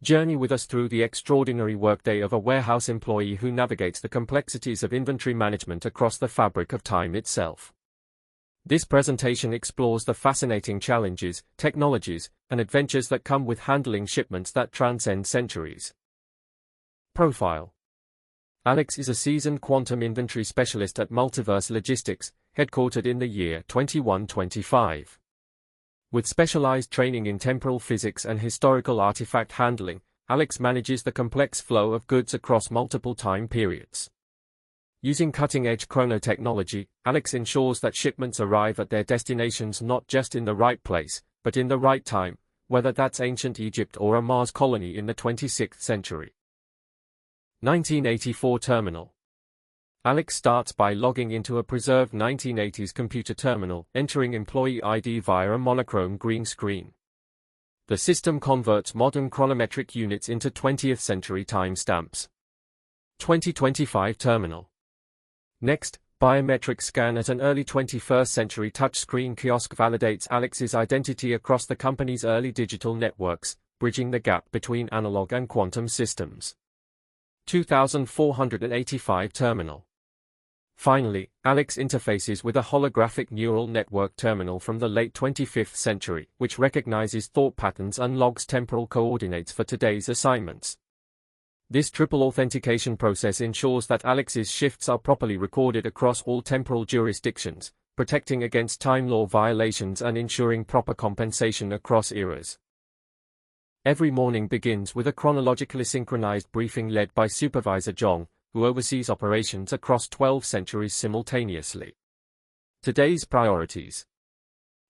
Journey with us through the extraordinary workday of a warehouse employee who navigates the complexities of inventory management across the fabric of time itself. This presentation explores the fascinating challenges, technologies, and adventures that come with handling shipments that transcend centuries. Profile: Alex is a seasoned quantum inventory specialist at Multiverse Logistics, headquartered in the year 2125. With specialized training in temporal physics and historical artifact handling, Alex manages the complex flow of goods across multiple time periods. Using cutting-edge chronotechnology, Alex ensures that shipments arrive at their destinations not just in the right place, but in the right time, whether that's ancient Egypt or a Mars colony in the 26th century. 1984 Terminal. Alex starts by logging into a preserved 1980s computer terminal, entering employee ID via a monochrome green screen. The system converts modern chronometric units into 20th century timestamps. 2025 Terminal. Next, biometric scan at an early 21st century touchscreen kiosk validates Alex's identity across the company's early digital networks, bridging the gap between analog and quantum systems. 2485 Terminal. Finally, Alex interfaces with a holographic neural network terminal from the late 25th century, which recognizes thought patterns and logs temporal coordinates for today's assignments. This triple authentication process ensures that Alex's shifts are properly recorded across all temporal jurisdictions, protecting against time law violations and ensuring proper compensation across eras. Every morning begins with a chronologically synchronized briefing led by Supervisor Zhong, who oversees operations across 12 centuries simultaneously. Today's priorities: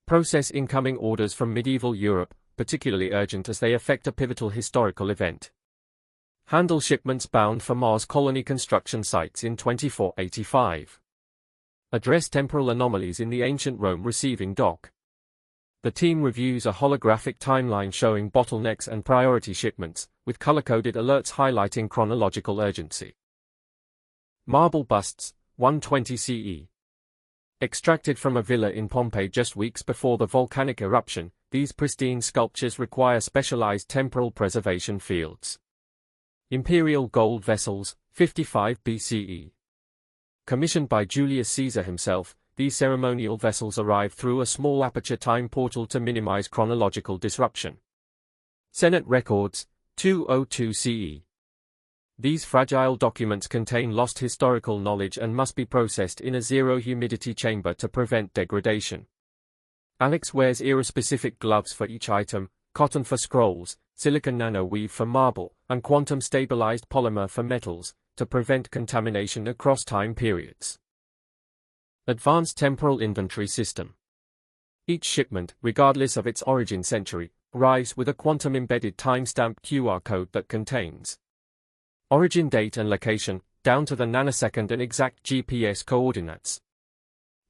process incoming orders from medieval Europe, particularly urgent as they affect a pivotal historical event. Handle shipments bound for Mars colony construction sites in 2485. Address temporal anomalies in the ancient Rome receiving dock. The team reviews a holographic timeline showing bottlenecks and priority shipments, with color-coded alerts highlighting chronological urgency. Marble busts, 120 CE. Extracted from a villa in Pompeii just weeks before the volcanic eruption, these pristine sculptures require specialized temporal preservation fields. Imperial gold vessels, 55 BCE. Commissioned by Julius Caesar himself, these ceremonial vessels arrive through a small aperture time portal to minimize chronological disruption. Senate records, 202 CE. These fragile documents contain lost historical knowledge and must be processed in a zero-humidity chamber to prevent degradation. Alex wears era-specific gloves for each item, cotton for scrolls, silicon nanoweave for marble, and quantum-stabilized polymer for metals, to prevent contamination across time periods. Advanced Temporal Inventory System. Each shipment, regardless of its origin century, arrives with a quantum-embedded timestamp QR code that contains origin date and location, down to the nanosecond and exact GPS coordinates.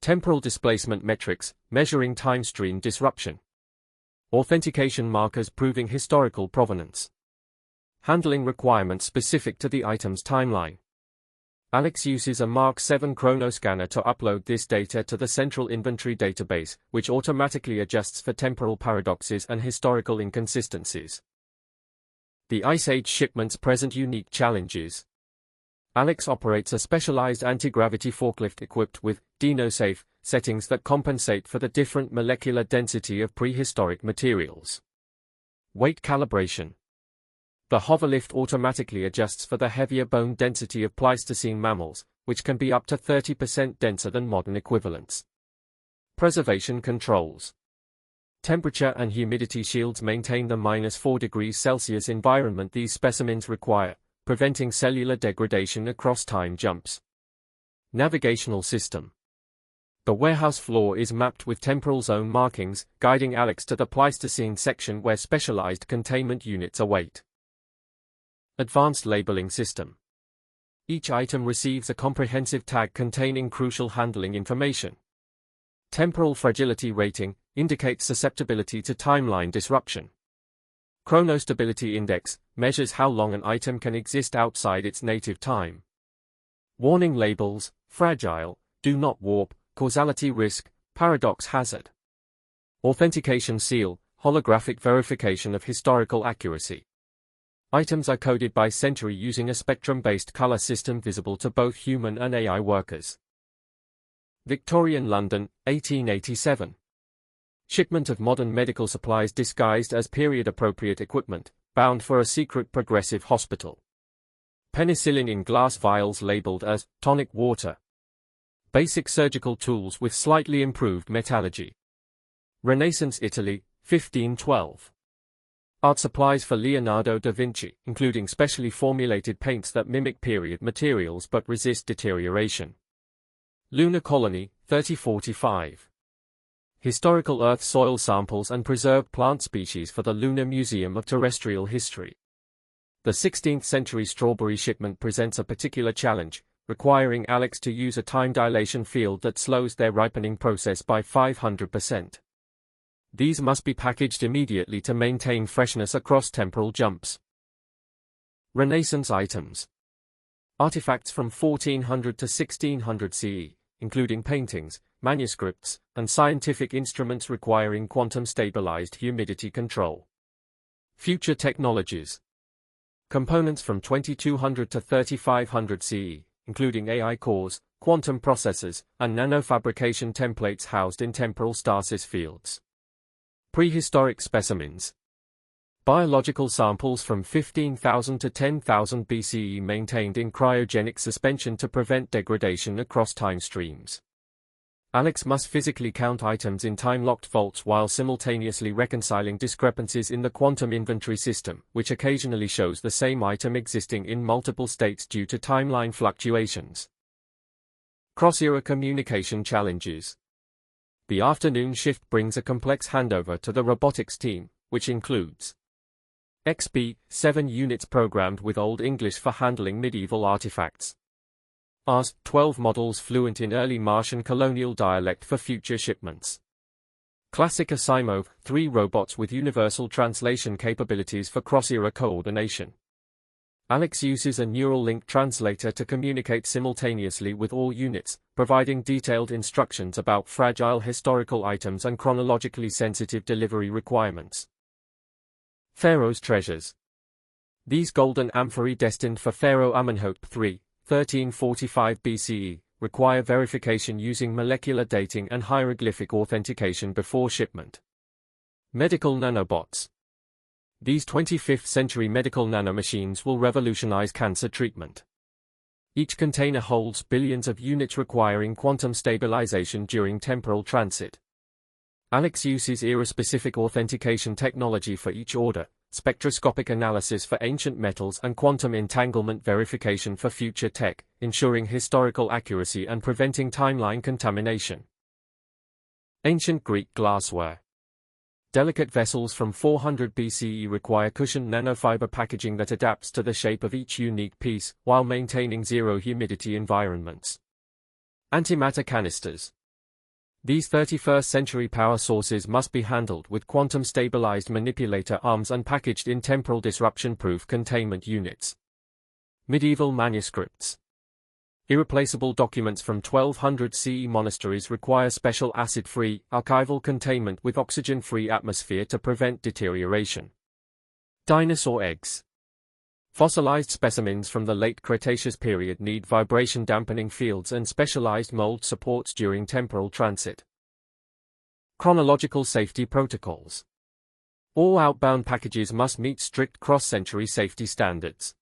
Temporal displacement metrics, measuring time stream disruption. Authentication markers proving historical provenance. Handling requirements specific to the item's timeline. Alex uses a Mark 7 chronoscanner to upload this data to the central inventory database, which automatically adjusts for temporal paradoxes and historical inconsistencies. The Ice Age shipments present unique challenges. Alex operates a specialized anti-gravity forklift equipped with DinoSafe settings that compensate for the different molecular density of prehistoric materials. Weight calibration. The hoverlift automatically adjusts for the heavier bone density of Pleistocene mammals, which can be up to 30% denser than modern equivalents. Preservation controls. Temperature and humidity shields maintain the -4 degrees Celsius environment these specimens require, preventing cellular degradation across time jumps. Navigational system. The warehouse floor is mapped with temporal zone markings, guiding Alex to the Pleistocene section where specialized containment units await. Advanced labeling system. Each item receives a comprehensive tag containing crucial handling information. Temporal fragility rating indicates susceptibility to timeline disruption. Chronostability index measures how long an item can exist outside its native time. Warning labels: fragile, do not warp, causality risk, paradox hazard. Authentication seal, holographic verification of historical accuracy. Items are coded by century using a spectrum-based color system visible to both human and AI workers. Victorian London, 1887. Shipment of modern medical supplies disguised as period-appropriate equipment, bound for a secret progressive hospital. Penicillin in glass vials labeled as tonic water. Basic surgical tools with slightly improved metallurgy. Renaissance Italy, 1512. Art supplies for Leonardo da Vinci, including specially formulated paints that mimic period materials but resist deterioration. Lunar colony, 3045. Historical Earth soil samples and preserved plant species for the Lunar Museum of Terrestrial History. The 16th century strawberry shipment presents a particular challenge, requiring Alex to use a time dilation field that slows their ripening process by 500%. These must be packaged immediately to maintain freshness across temporal jumps. Renaissance items. Artifacts from 1400 to 1600 CE, including paintings, manuscripts, and scientific instruments requiring quantum-stabilized humidity control. Future technologies. Components from 2200 to 3500 CE, including AI cores, quantum processors, and nanofabrication templates housed in temporal stasis fields. Prehistoric specimens. Biological samples from 15,000 to 10,000 BCE maintained in cryogenic suspension to prevent degradation across time streams. Alex must physically count items in time-locked vaults while simultaneously reconciling discrepancies in the quantum inventory system, which occasionally shows the same item existing in multiple states due to timeline fluctuations. Cross-era communication challenges. The afternoon shift brings a complex handover to the robotics team, which includes XP, 7 units programmed with Old English for handling medieval artifacts. ARS, 12 models fluent in early Martian colonial dialect for future shipments. Classic Asimov, 3 robots with universal translation capabilities for cross-era coordination. Alex uses a neural link translator to communicate simultaneously with all units, providing detailed instructions about fragile historical items and chronologically sensitive delivery requirements. Pharaoh's treasures. These golden amphorae destined for Pharaoh Amenhotep III, 1345 BCE, require verification using molecular dating and hieroglyphic authentication before shipment. Medical nanobots. These 25th century medical nanomachines will revolutionize cancer treatment. Each container holds billions of units requiring quantum stabilization during temporal transit. Alex uses era-specific authentication technology for each order, spectroscopic analysis for ancient metals and quantum entanglement verification for future tech, ensuring historical accuracy and preventing timeline contamination. Ancient Greek glassware. Delicate vessels from 400 BCE require cushioned nanofiber packaging that adapts to the shape of each unique piece, while maintaining zero humidity environments. Antimatter canisters. These 31st century power sources must be handled with quantum-stabilized manipulator arms and packaged in temporal disruption-proof containment units. Medieval manuscripts. Irreplaceable documents from 1200 CE monasteries require special acid-free, archival containment with oxygen-free atmosphere to prevent deterioration. Dinosaur eggs. Fossilized specimens from the late Cretaceous period need vibration dampening fields and specialized mold supports during temporal transit. Chronological safety protocols. All outbound packages must meet strict cross-century safety standards.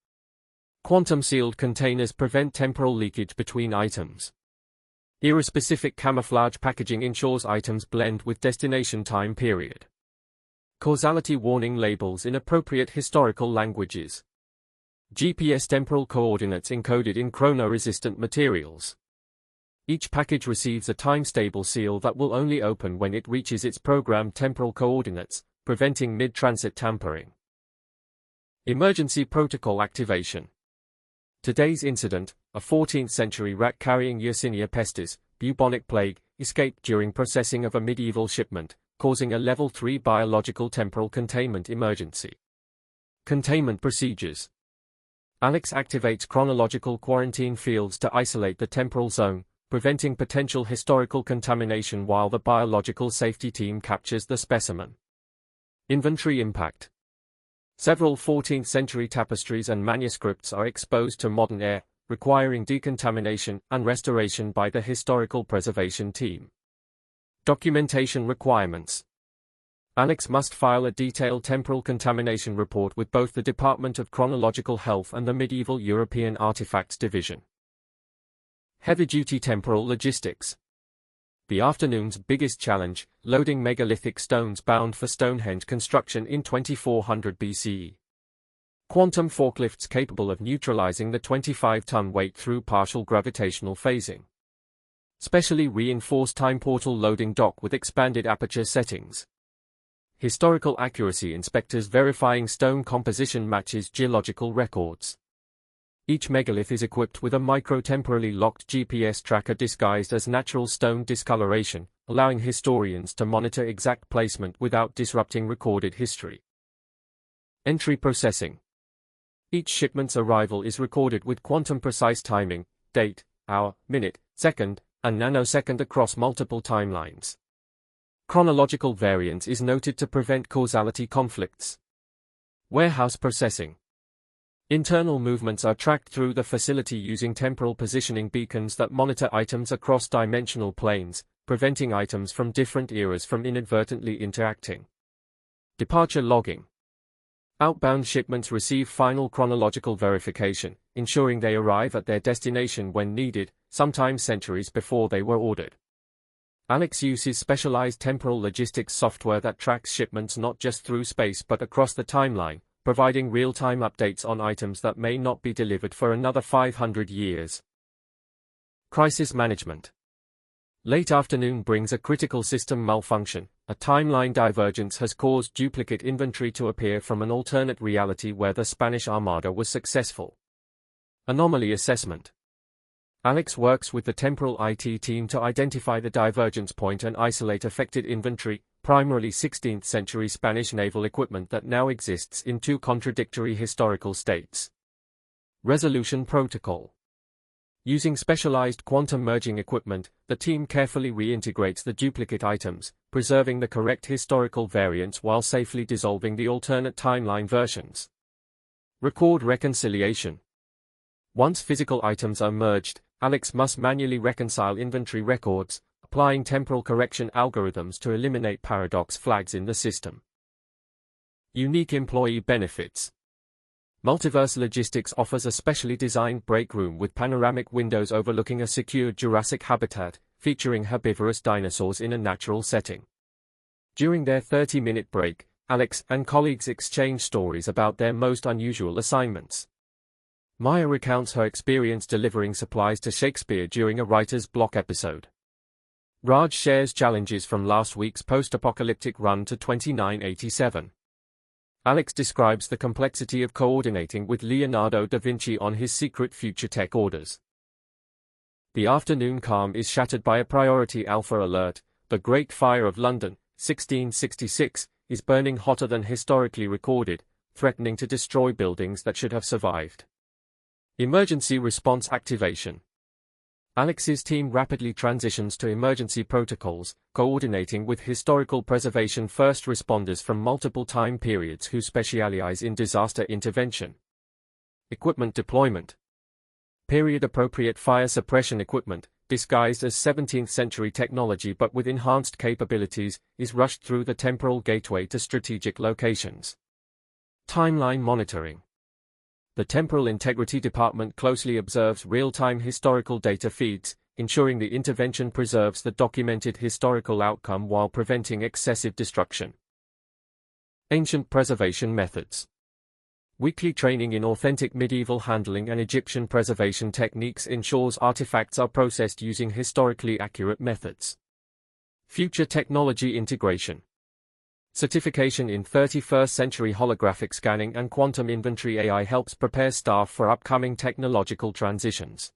Quantum-sealed containers prevent temporal leakage between items. Era-specific camouflage packaging ensures items blend with destination time period. Causality warning labels in appropriate historical languages. GPS temporal coordinates encoded in chrono-resistant materials. Each package receives a time-stable seal that will only open when it reaches its programmed temporal coordinates, preventing mid-transit tampering. Emergency protocol activation. Today's incident, a 14th century rat carrying Yersinia pestis, bubonic plague, escaped during processing of a medieval shipment, causing a level 3 biological temporal containment emergency. Containment procedures. Alex activates chronological quarantine fields to isolate the temporal zone, preventing potential historical contamination while the biological safety team captures the specimen. Inventory impact. Several 14th-century tapestries and manuscripts are exposed to modern air, requiring decontamination and restoration by the historical preservation team. Documentation requirements. Alex must file a detailed temporal contamination report with both the Department of Chronological Health and the Medieval European Artifacts Division. Heavy-duty temporal logistics. The afternoon's biggest challenge, loading megalithic stones bound for Stonehenge construction in 2400 BCE. Quantum forklifts capable of neutralizing the 25-ton weight through partial gravitational phasing. Specially reinforced time portal loading dock with expanded aperture settings. Historical accuracy inspectors verifying stone composition matches geological records. Each megalith is equipped with a micro-temporally locked GPS tracker disguised as natural stone discoloration, allowing historians to monitor exact placement without disrupting recorded history. Entry processing. Each shipment's arrival is recorded with quantum-precise timing, date, hour, minute, second, and nanosecond across multiple timelines. Chronological variance is noted to prevent causality conflicts. Warehouse processing. Internal movements are tracked through the facility using temporal positioning beacons that monitor items across dimensional planes, preventing items from different eras from inadvertently interacting. Departure logging. Outbound shipments receive final chronological verification, ensuring they arrive at their destination when needed, sometimes centuries before they were ordered. Alex uses specialized temporal logistics software that tracks shipments not just through space but across the timeline, providing real-time updates on items that may not be delivered for another 500 years. Crisis management. Late afternoon brings a critical system malfunction. A timeline divergence has caused duplicate inventory to appear from an alternate reality where the Spanish Armada was successful. Anomaly assessment. Alex works with the temporal IT team to identify the divergence point and isolate affected inventory, primarily 16th-century Spanish naval equipment that now exists in two contradictory historical states. Resolution protocol. Using specialized quantum merging equipment, the team carefully reintegrates the duplicate items, preserving the correct historical variants while safely dissolving the alternate timeline versions. Record reconciliation. Once physical items are merged, Alex must manually reconcile inventory records, applying temporal correction algorithms to eliminate paradox flags in the system. Unique employee benefits. Multiverse Logistics offers a specially designed break room with panoramic windows overlooking a secure Jurassic habitat, featuring herbivorous dinosaurs in a natural setting. During their 30-minute break, Alex and colleagues exchange stories about their most unusual assignments. Maya recounts her experience delivering supplies to Shakespeare during a writer's block episode. Raj shares challenges from last week's post-apocalyptic run to 2987. Alex describes the complexity of coordinating with Leonardo da Vinci on his secret future tech orders. The afternoon calm is shattered by a priority alpha alert. The Great Fire of London, 1666, is burning hotter than historically recorded, threatening to destroy buildings that should have survived. Emergency response activation. Alex's team rapidly transitions to emergency protocols, coordinating with historical preservation first responders from multiple time periods who specialize in disaster intervention. Equipment deployment. Period-appropriate fire suppression equipment, disguised as 17th-century technology but with enhanced capabilities, is rushed through the temporal gateway to strategic locations. Timeline monitoring. The Temporal Integrity Department closely observes real-time historical data feeds, ensuring the intervention preserves the documented historical outcome while preventing excessive destruction. Ancient preservation methods. Weekly training in authentic medieval handling and Egyptian preservation techniques ensures artifacts are processed using historically accurate methods. Future technology integration. Certification in 31st century holographic scanning and quantum inventory AI helps prepare staff for upcoming technological transitions.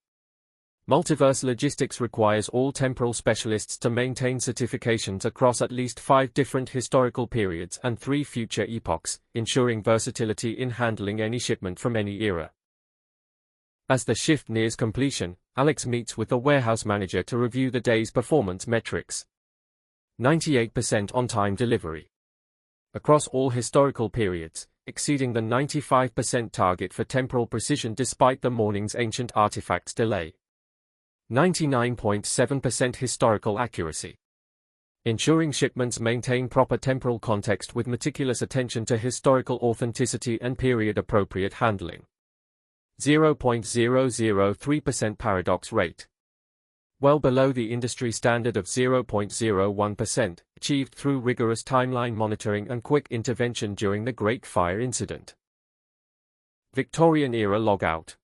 Multiverse Logistics requires all temporal specialists to maintain certifications across at least 5 different historical periods and 3 future epochs, ensuring versatility in handling any shipment from any era. As the shift nears completion, Alex meets with the warehouse manager to review the day's performance metrics. 98% on-time delivery. Across all historical periods, exceeding the 95% target for temporal precision despite the morning's ancient artifacts delay. 99.7% historical accuracy. Ensuring shipments maintain proper temporal context with meticulous attention to historical authenticity and period-appropriate handling. 0.003% paradox rate. Well below the industry standard of 0.01%, achieved through rigorous timeline monitoring and quick intervention during the Great Fire incident. Victorian-era logout.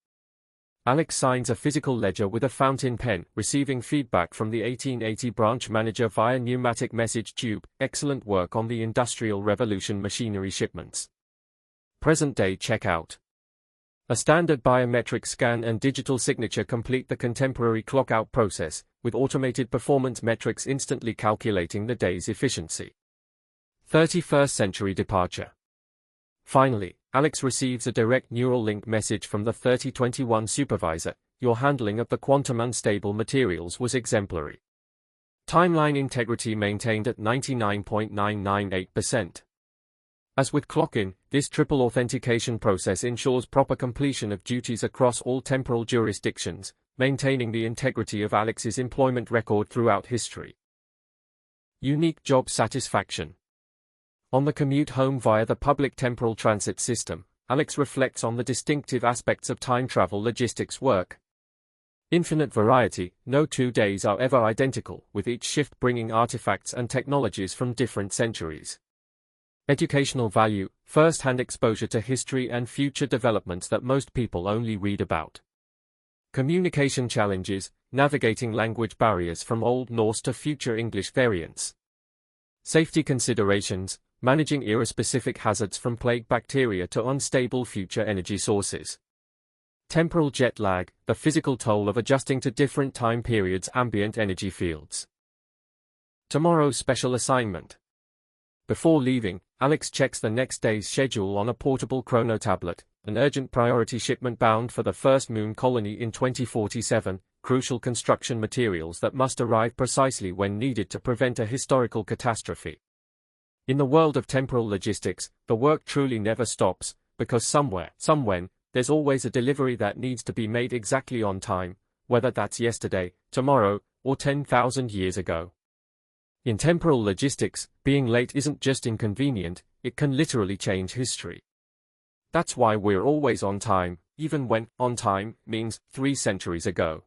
Alex signs a physical ledger with a fountain pen, receiving feedback from the 1880 branch manager via pneumatic message tube. Excellent work on the Industrial Revolution machinery shipments. Present-day checkout. A standard biometric scan and digital signature complete the contemporary clock-out process, with automated performance metrics instantly calculating the day's efficiency. 31st century departure. Finally, Alex receives a direct neural link message from the 3021 supervisor. Your handling of the quantum unstable materials was exemplary. Timeline integrity maintained at 99.998%. As with clock-in, this triple authentication process ensures proper completion of duties across all temporal jurisdictions, maintaining the integrity of Alex's employment record throughout history. Unique job satisfaction. On the commute home via the public temporal transit system, Alex reflects on the distinctive aspects of time travel logistics work. Infinite variety, no 2 days are ever identical, with each shift bringing artifacts and technologies from different centuries. Educational value, first-hand exposure to history and future developments that most people only read about. Communication challenges, navigating language barriers from Old Norse to future English variants. Safety considerations, managing era-specific hazards from plague bacteria to unstable future energy sources. Temporal jet lag, the physical toll of adjusting to different time periods' ambient energy fields. Tomorrow's special assignment. Before leaving, Alex checks the next day's schedule on a portable chrono tablet, an urgent priority shipment bound for the first moon colony in 2047, crucial construction materials that must arrive precisely when needed to prevent a historical catastrophe. In the world of temporal logistics, the work truly never stops, because somewhere, somewhen, there's always a delivery that needs to be made exactly on time, whether that's yesterday, tomorrow, or 10,000 years ago. In temporal logistics, being late isn't just inconvenient, it can literally change history. That's why we're always on time, even when on time means 3 centuries ago.